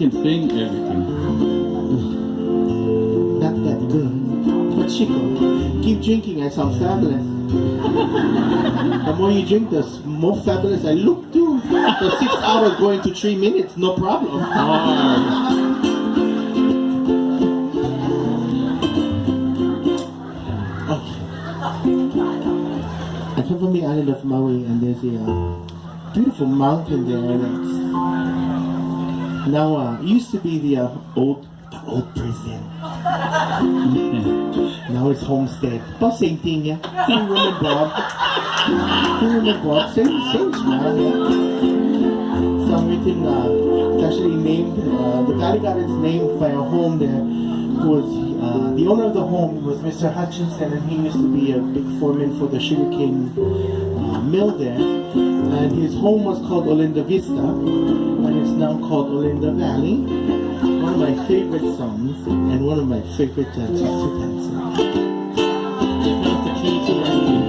can sing everything. Not that good. But Chico, keep drinking. I sound fabulous. The more you drink, the more fabulous I look too. The 6 hours going to 3 minutes, no problem. Okay. I come from the island of Maui, and there's a beautiful mountain there. That's now used to be the old prison. Now it's homestead. But same thing, yeah. Same room and board. Same smell, yeah. So written, it's actually named, the guy got its name by a home there, who was, the owner of the home was Mr. Hutchinson, and he used to be a big foreman for the sugarcane mill there. And his home was called Olinda Vista, and it's now called Olinda Valley. One of my favorite songs, and one of my favorite dances to dance. That's the key to everything.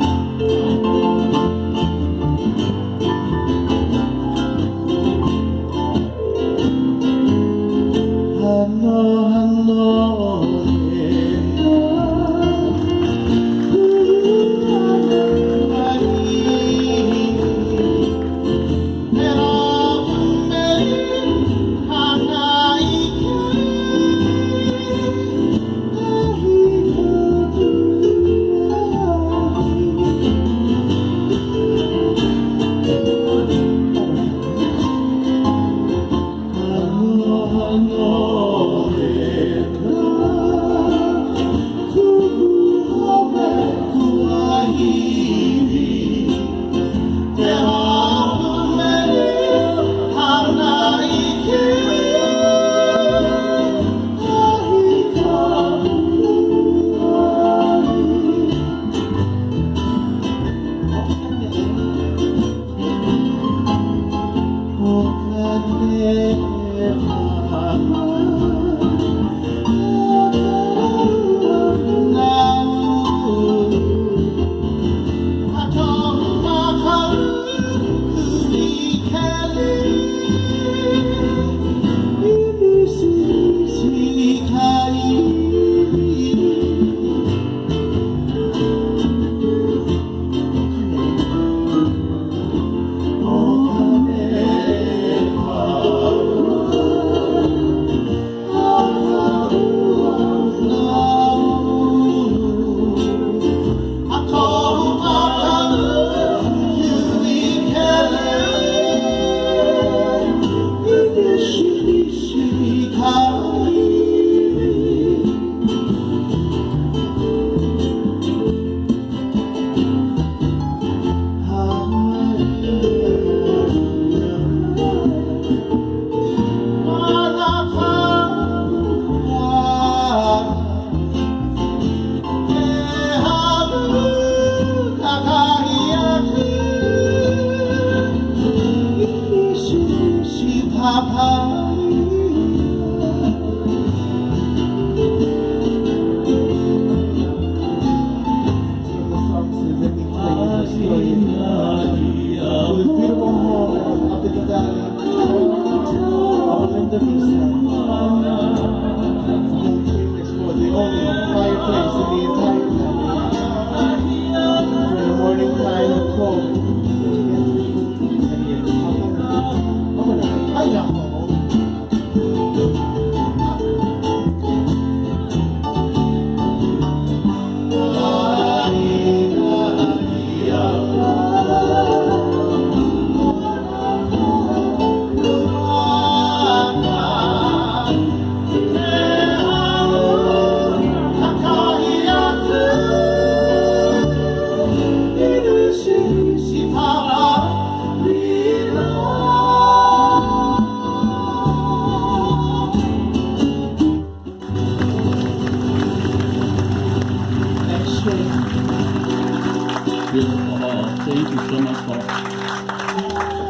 Beautiful. Thank you so much, Paul.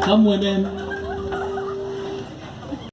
Come, women.